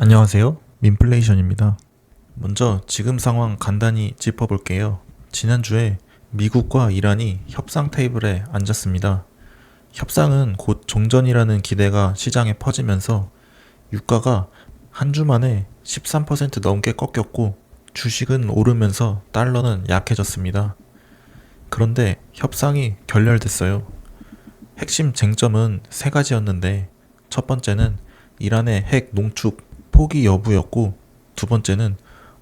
안녕하세요. 민플레이션입니다. 먼저 지금 상황 간단히 짚어볼게요. 지난주에 미국과 이란이 협상 테이블에 앉았습니다. 협상은 곧 종전이라는 기대가 시장에 퍼지면서 유가가 한 주 만에 13% 넘게 꺾였고 주식은 오르면서 달러는 약해졌습니다. 그런데 협상이 결렬됐어요. 핵심 쟁점은 세 가지였는데 첫 번째는 이란의 핵 농축 포기 여부였고 두 번째는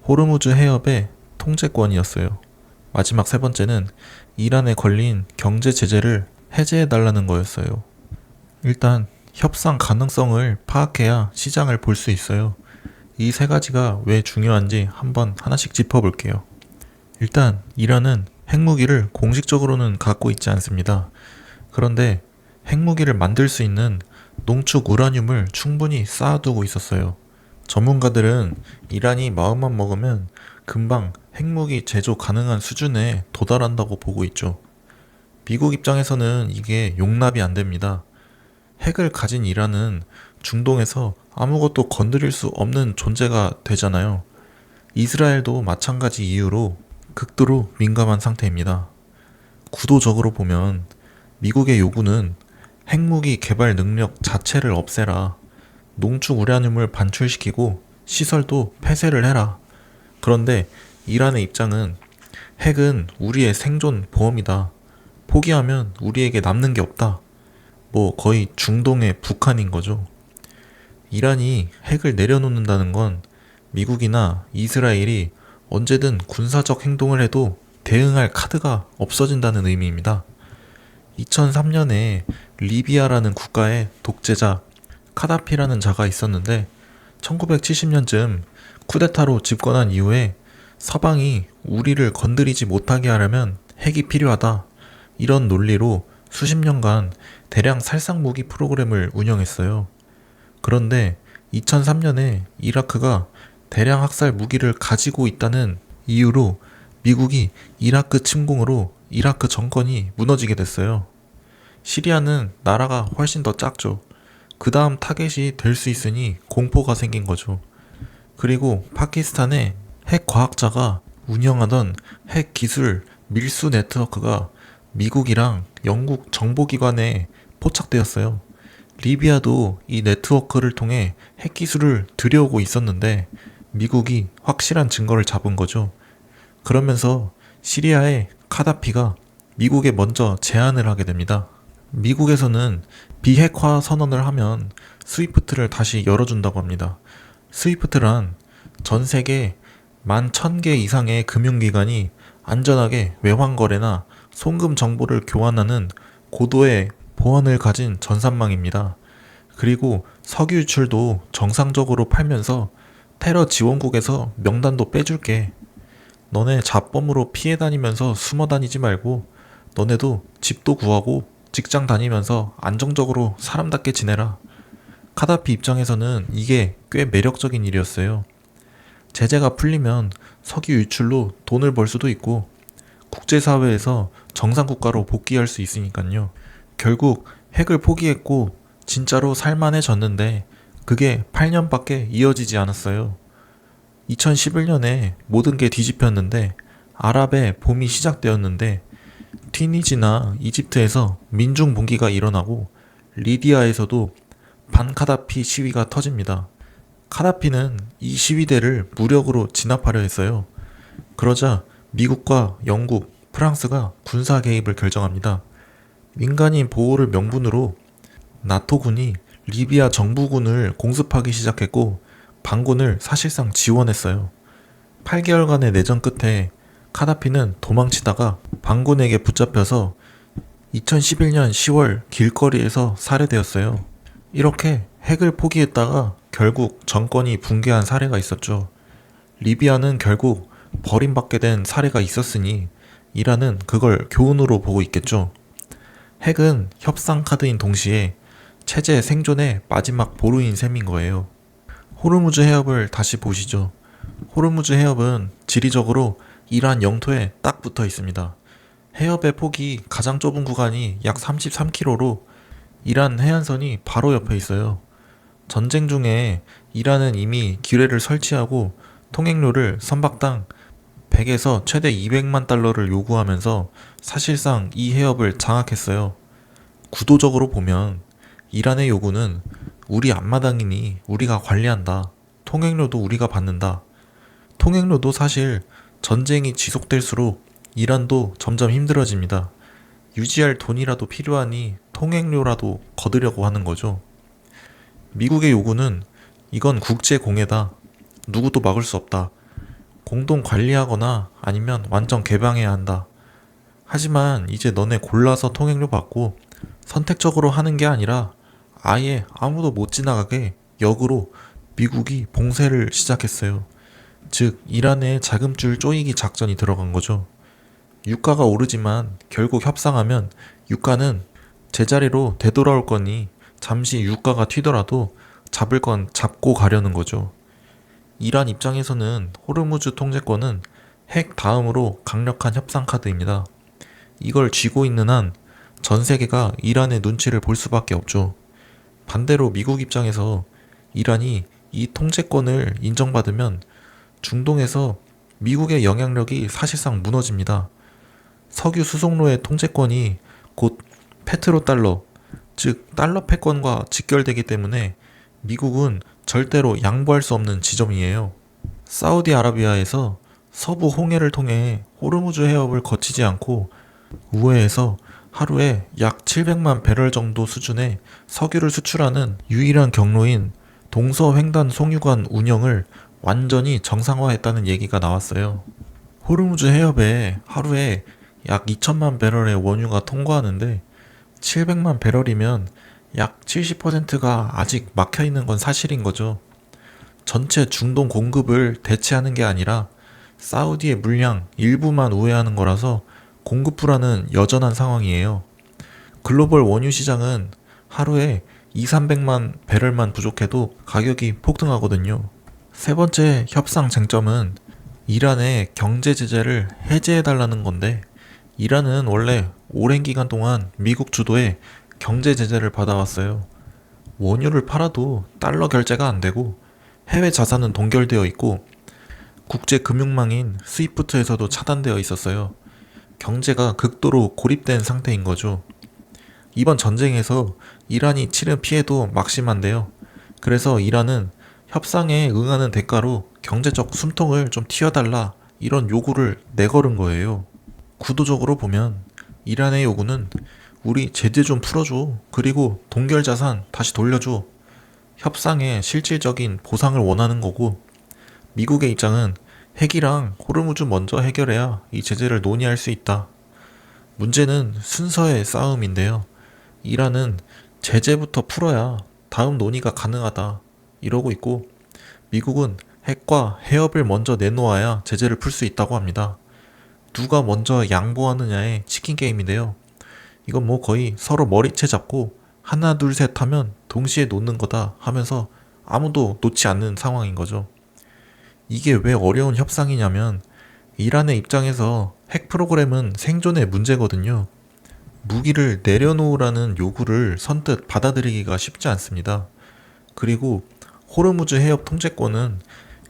호르무즈 해협의 통제권이었어요. 마지막 세 번째는 이란에 걸린 경제 제재를 해제해달라는 거였어요. 일단 협상 가능성을 파악해야 시장을 볼 수 있어요. 이 세 가지가 왜 중요한지 한번 하나씩 짚어볼게요. 일단 이란은 핵무기를 공식적으로는 갖고 있지 않습니다. 그런데 핵무기를 만들 수 있는 농축 우라늄을 충분히 쌓아두고 있었어요. 전문가들은 이란이 마음만 먹으면 금방 핵무기 제조 가능한 수준에 도달한다고 보고 있죠. 미국 입장에서는 이게 용납이 안 됩니다. 핵을 가진 이란은 중동에서 아무것도 건드릴 수 없는 존재가 되잖아요. 이스라엘도 마찬가지 이유로 극도로 민감한 상태입니다. 구도적으로 보면 미국의 요구는 핵무기 개발 능력 자체를 없애라. 농축 우라늄을 반출시키고 시설도 폐쇄를 해라. 그런데 이란의 입장은 핵은 우리의 생존 보험이다. 포기하면 우리에게 남는 게 없다. 뭐 거의 중동의 북한인 거죠. 이란이 핵을 내려놓는다는 건 미국이나 이스라엘이 언제든 군사적 행동을 해도 대응할 카드가 없어진다는 의미입니다. 2003년에 리비아라는 국가의 독재자 카다피라는 자가 있었는데 1970년쯤 쿠데타로 집권한 이후에 서방이 우리를 건드리지 못하게 하려면 핵이 필요하다. 이런 논리로 수십 년간 대량 살상 무기 프로그램을 운영했어요. 그런데 2003년에 이라크가 대량 학살 무기를 가지고 있다는 이유로 미국이 이라크 침공으로 이라크 정권이 무너지게 됐어요. 시리아는 나라가 훨씬 더 작죠. 그 다음 타겟이 될 수 있으니 공포가 생긴 거죠. 그리고 파키스탄의 핵 과학자가 운영하던 핵 기술 밀수 네트워크가 미국이랑 영국 정보기관에 포착되었어요. 리비아도 이 네트워크를 통해 핵 기술을 들여오고 있었는데 미국이 확실한 증거를 잡은 거죠. 그러면서 시리아의 카다피가 미국에 먼저 제안을 하게 됩니다. 미국에서는 비핵화 선언을 하면 스위프트를 다시 열어준다고 합니다. 스위프트란 전 세계 11,000개 이상의 금융기관이 안전하게 외환거래나 송금 정보를 교환하는 고도의 보안을 가진 전산망입니다. 그리고 석유 유출도 정상적으로 팔면서 테러 지원국에서 명단도 빼줄게. 너네 잡범으로 피해 다니면서 숨어 다니지 말고 너네도 집도 구하고 직장 다니면서 안정적으로 사람답게 지내라. 카다피 입장에서는 이게 꽤 매력적인 일이었어요. 제재가 풀리면 석유 유출로 돈을 벌 수도 있고 국제사회에서 정상국가로 복귀할 수 있으니까요. 결국 핵을 포기했고 진짜로 살만해졌는데 그게 8년밖에 이어지지 않았어요. 2011년에 모든 게 뒤집혔는데 아랍의 봄이 시작되었는데 튀니지나 이집트에서 민중 봉기가 일어나고 리디아에서도 반카다피 시위가 터집니다. 카다피는 이 시위대를 무력으로 진압하려 했어요. 그러자 미국과 영국, 프랑스가 군사 개입을 결정합니다. 민간인 보호를 명분으로 나토군이 리비아 정부군을 공습하기 시작했고 반군을 사실상 지원했어요. 8개월간의 내전 끝에 카다피는 도망치다가 반군에게 붙잡혀서 2011년 10월 길거리에서 살해되었어요. 이렇게 핵을 포기했다가 결국 정권이 붕괴한 사례가 있었죠. 리비아는 결국 버림받게 된 사례가 있었으니 이란은 그걸 교훈으로 보고 있겠죠. 핵은 협상 카드인 동시에 체제 생존의 마지막 보루인 셈인 거예요. 호르무즈 해협을 다시 보시죠. 호르무즈 해협은 지리적으로 이란 영토에 딱 붙어 있습니다. 해협의 폭이 가장 좁은 구간이 약 33km로 이란 해안선이 바로 옆에 있어요. 전쟁 중에 이란은 이미 기뢰를 설치하고 통행료를 선박당 100에서 최대 200만 달러를 요구하면서 사실상 이 해협을 장악했어요. 구도적으로 보면 이란의 요구는 우리 앞마당이니 우리가 관리한다. 통행료도 우리가 받는다. 통행료도 사실 전쟁이 지속될수록 이란도 점점 힘들어집니다. 유지할 돈이라도 필요하니 통행료라도 거두려고 하는 거죠. 미국의 요구는 이건 국제 공해다. 누구도 막을 수 없다. 공동 관리하거나 아니면 완전 개방해야 한다. 하지만 이제 너네 골라서 통행료 받고 선택적으로 하는 게 아니라 아예 아무도 못 지나가게 역으로 미국이 봉쇄를 시작했어요. 즉, 이란의 자금줄 쪼이기 작전이 들어간 거죠. 유가가 오르지만 결국 협상하면 유가는 제자리로 되돌아올 거니 잠시 유가가 튀더라도 잡을 건 잡고 가려는 거죠. 이란 입장에서는 호르무즈 통제권은 핵 다음으로 강력한 협상 카드입니다. 이걸 쥐고 있는 한 전 세계가 이란의 눈치를 볼 수밖에 없죠. 반대로 미국 입장에서 이란이 이 통제권을 인정받으면 중동에서 미국의 영향력이 사실상 무너집니다. 석유 수송로의 통제권이 곧 페트로달러, 즉 달러 패권과 직결되기 때문에 미국은 절대로 양보할 수 없는 지점이에요. 사우디아라비아에서 서부 홍해를 통해 호르무즈 해협을 거치지 않고 우회해서 하루에 약 700만 배럴 정도 수준의 석유를 수출하는 유일한 경로인 동서횡단 송유관 운영을 완전히 정상화했다는 얘기가 나왔어요. 호르무즈 해협에 하루에 약 2천만 배럴의 원유가 통과하는데 700만 배럴이면 약 70%가 아직 막혀 있는 건 사실인 거죠. 전체 중동 공급을 대체하는 게 아니라 사우디의 물량 일부만 우회하는 거라서 공급 불안은 여전한 상황이에요. 글로벌 원유 시장은 하루에 2,300만 배럴만 부족해도 가격이 폭등하거든요. 세 번째 협상 쟁점은 이란의 경제 제재를 해제해달라는 건데, 이란은 원래 오랜 기간 동안 미국 주도의 경제 제재를 받아왔어요. 원유를 팔아도 달러 결제가 안 되고 해외 자산은 동결되어 있고 국제 금융망인 스위프트에서도 차단되어 있었어요. 경제가 극도로 고립된 상태인 거죠. 이번 전쟁에서 이란이 치른 피해도 막심한데요. 그래서 이란은 협상에 응하는 대가로 경제적 숨통을 좀 틔워달라 이런 요구를 내걸은 거예요. 구도적으로 보면 이란의 요구는 우리 제재 좀 풀어줘. 그리고 동결 자산 다시 돌려줘. 협상에 실질적인 보상을 원하는 거고, 미국의 입장은 핵이랑 호르무즈 먼저 해결해야 이 제재를 논의할 수 있다. 문제는 순서의 싸움인데요. 이란은 제재부터 풀어야 다음 논의가 가능하다 이러고 있고, 미국은 핵과 해협을 먼저 내놓아야 제재를 풀 수 있다고 합니다. 누가 먼저 양보하느냐의 치킨 게임인데요. 이건 뭐 거의 서로 머리채 잡고 하나 둘 셋 하면 동시에 놓는 거다 하면서 아무도 놓지 않는 상황인 거죠. 이게 왜 어려운 협상이냐면 이란의 입장에서 핵 프로그램은 생존의 문제거든요. 무기를 내려놓으라는 요구를 선뜻 받아들이기가 쉽지 않습니다. 그리고 호르무즈 해협 통제권은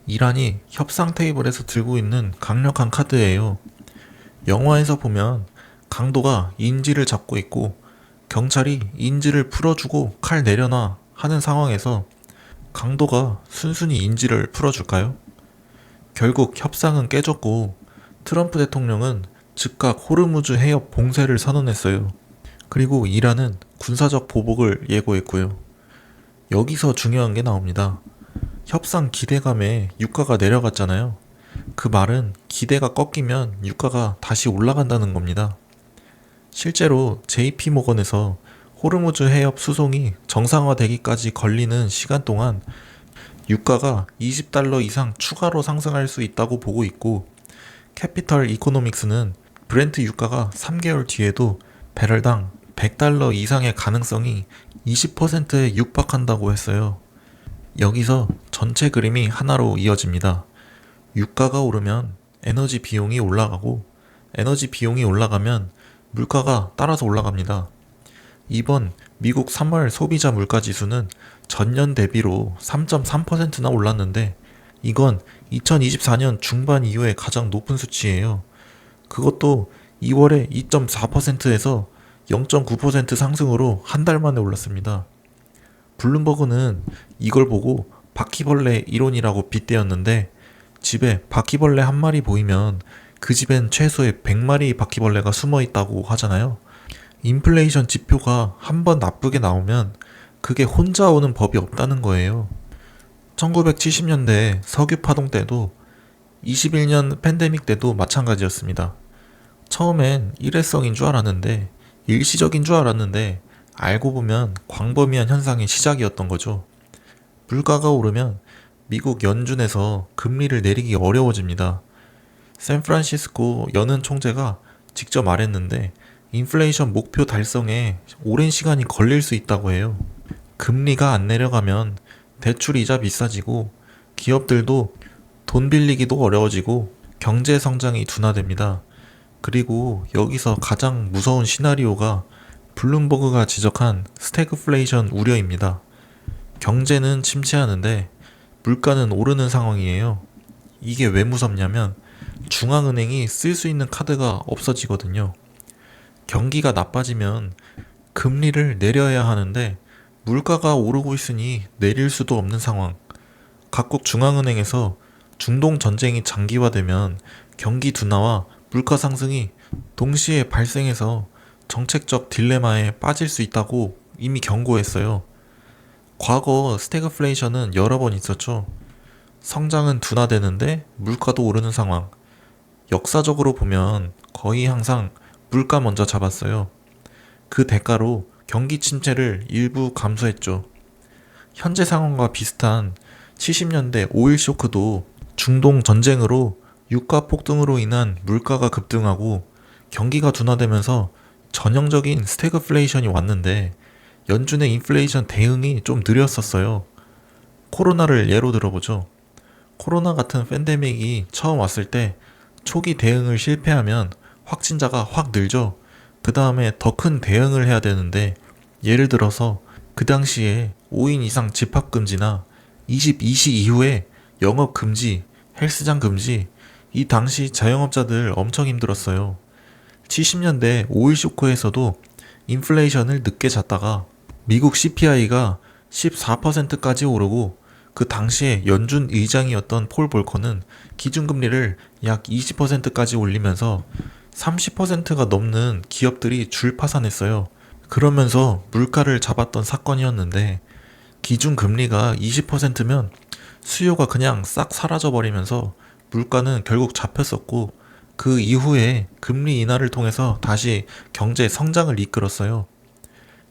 이란이 협상 테이블에서 들고 있는 강력한 카드예요. 영화에서 보면 강도가 인질을 잡고 있고 경찰이 인질을 풀어주고 칼 내려놔 하는 상황에서 강도가 순순히 인질을 풀어줄까요? 결국 협상은 깨졌고 트럼프 대통령은 즉각 호르무즈 해협 봉쇄를 선언했어요. 그리고 이란은 군사적 보복을 예고했고요. 여기서 중요한 게 나옵니다. 협상 기대감에 유가가 내려갔잖아요. 그 말은 기대가 꺾이면 유가가 다시 올라간다는 겁니다. 실제로 JP모건에서 호르무즈 해협 수송이 정상화되기까지 걸리는 시간 동안 유가가 20달러 이상 추가로 상승할 수 있다고 보고 있고, 캐피털 이코노믹스는 브렌트 유가가 3개월 뒤에도 배럴당 100달러 이상의 가능성이 20%에 육박한다고 했어요. 여기서 전체 그림이 하나로 이어집니다. 유가가 오르면 에너지 비용이 올라가고, 에너지 비용이 올라가면 물가가 따라서 올라갑니다. 이번 미국 3월 소비자 물가 지수는 전년 대비로 3.3%나 올랐는데 이건 2024년 중반 이후에 가장 높은 수치예요. 그것도 2월에 2.4%에서 0.9% 상승으로 한 달 만에 올랐습니다. 블룸버그는 이걸 보고 바퀴벌레 이론이라고 빗대었는데 집에 바퀴벌레 한 마리 보이면 그 집엔 최소의 100마리 바퀴벌레가 숨어 있다고 하잖아요. 인플레이션 지표가 한 번 나쁘게 나오면 그게 혼자 오는 법이 없다는 거예요. 1970년대 석유 파동 때도 21년 팬데믹 때도 마찬가지였습니다. 처음엔 일회성인 줄 알았는데 일시적인 줄 알았는데 알고 보면 광범위한 현상의 시작이었던 거죠. 물가가 오르면 미국 연준에서 금리를 내리기 어려워집니다. 샌프란시스코 연은 총재가 직접 말했는데 인플레이션 목표 달성에 오랜 시간이 걸릴 수 있다고 해요. 금리가 안 내려가면 대출 이자 비싸지고 기업들도 돈 빌리기도 어려워지고 경제 성장이 둔화됩니다. 그리고 여기서 가장 무서운 시나리오가 블룸버그가 지적한 스태그플레이션 우려입니다. 경제는 침체하는데 물가는 오르는 상황이에요. 이게 왜 무섭냐면 중앙은행이 쓸 수 있는 카드가 없어지거든요. 경기가 나빠지면 금리를 내려야 하는데 물가가 오르고 있으니 내릴 수도 없는 상황. 각국 중앙은행에서 중동 전쟁이 장기화되면 경기 둔화와 물가 상승이 동시에 발생해서 정책적 딜레마에 빠질 수 있다고 이미 경고했어요. 과거 스태그플레이션은 여러 번 있었죠. 성장은 둔화되는데 물가도 오르는 상황. 역사적으로 보면 거의 항상 물가 먼저 잡았어요. 그 대가로 경기 침체를 일부 감소했죠. 현재 상황과 비슷한 70년대 오일 쇼크도 중동 전쟁으로 유가 폭등으로 인한 물가가 급등하고 경기가 둔화되면서 전형적인 스태그플레이션이 왔는데 연준의 인플레이션 대응이 좀 느렸었어요. 코로나를 예로 들어보죠. 코로나 같은 팬데믹이 처음 왔을 때 초기 대응을 실패하면 확진자가 확 늘죠. 그 다음에 더 큰 대응을 해야 되는데 예를 들어서 그 당시에 5인 이상 집합금지나 22시 이후에 영업금지, 헬스장 금지, 이 당시 자영업자들 엄청 힘들었어요. 70년대 오일 쇼크에서도 인플레이션을 늦게 잡다가 미국 CPI가 14%까지 오르고 그 당시에 연준 의장이었던 폴 볼커는 기준금리를 약 20%까지 올리면서 30%가 넘는 기업들이 줄파산했어요. 그러면서 물가를 잡았던 사건이었는데 기준금리가 20%면 수요가 그냥 싹 사라져버리면서 물가는 결국 잡혔었고 그 이후에 금리 인하를 통해서 다시 경제 성장을 이끌었어요.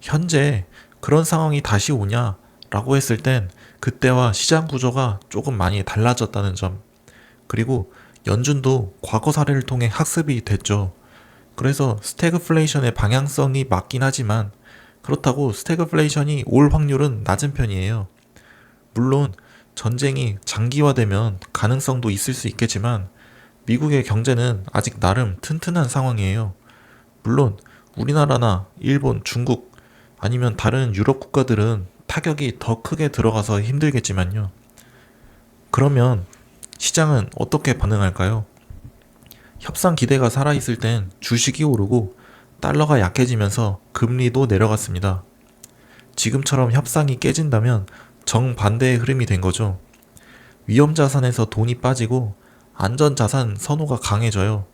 현재 그런 상황이 다시 오냐라고 했을 땐 그때와 시장 구조가 조금 많이 달라졌다는 점. 그리고 연준도 과거 사례를 통해 학습이 됐죠. 그래서 스태그플레이션의 방향성이 맞긴 하지만 그렇다고 스태그플레이션이 올 확률은 낮은 편이에요. 물론 전쟁이 장기화되면 가능성도 있을 수 있겠지만 미국의 경제는 아직 나름 튼튼한 상황이에요. 물론 우리나라나 일본, 중국 아니면 다른 유럽 국가들은 타격이 더 크게 들어가서 힘들겠지만요. 그러면 시장은 어떻게 반응할까요? 협상 기대가 살아있을 땐 주식이 오르고 달러가 약해지면서 금리도 내려갔습니다. 지금처럼 협상이 깨진다면 정반대의 흐름이 된 거죠. 위험자산에서 돈이 빠지고 안전자산 선호가 강해져요.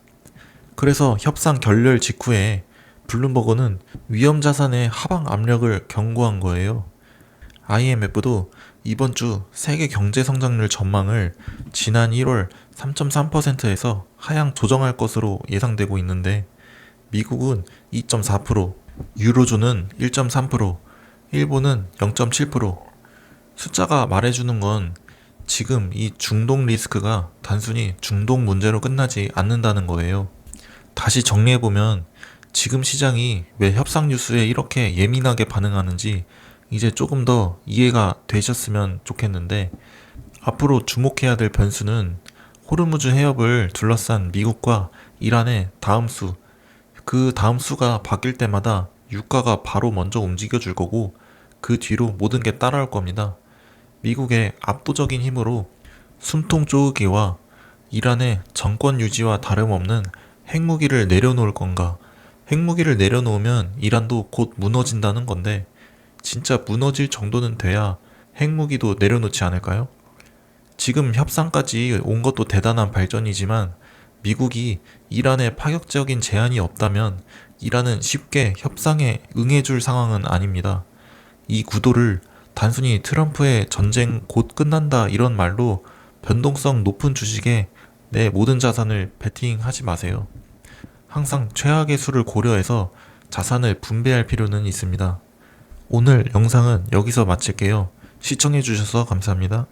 그래서 협상 결렬 직후에 블룸버그는 위험자산의 하방 압력을 경고한 거예요. IMF도 이번 주 세계 경제 성장률 전망을 지난 1월 3.3%에서 하향 조정할 것으로 예상되고 있는데 미국은 2.4%, 유로존은 1.3%, 일본은 0.7%. 숫자가 말해주는 건 지금 이 중동 리스크가 단순히 중동 문제로 끝나지 않는다는 거예요. 다시 정리해보면 지금 시장이 왜 협상 뉴스에 이렇게 예민하게 반응하는지 이제 조금 더 이해가 되셨으면 좋겠는데 앞으로 주목해야 될 변수는 호르무즈 해협을 둘러싼 미국과 이란의 다음 수, 그 다음 수가 바뀔 때마다 유가가 바로 먼저 움직여 줄 거고 그 뒤로 모든 게 따라올 겁니다. 미국의 압도적인 힘으로 숨통 쪼으기와 이란의 정권 유지와 다름없는 핵무기를 내려놓을 건가? 핵무기를 내려놓으면 이란도 곧 무너진다는 건데 진짜 무너질 정도는 돼야 핵무기도 내려놓지 않을까요? 지금 협상까지 온 것도 대단한 발전이지만 미국이 이란에 파격적인 제한이 없다면 이란은 쉽게 협상에 응해줄 상황은 아닙니다. 이 구도를 단순히 트럼프의 전쟁 곧 끝난다 이런 말로 변동성 높은 주식에 내 모든 자산을 베팅하지 마세요. 항상 최악의 수를 고려해서 자산을 분배할 필요는 있습니다. 오늘 영상은 여기서 마칠게요. 시청해주셔서 감사합니다.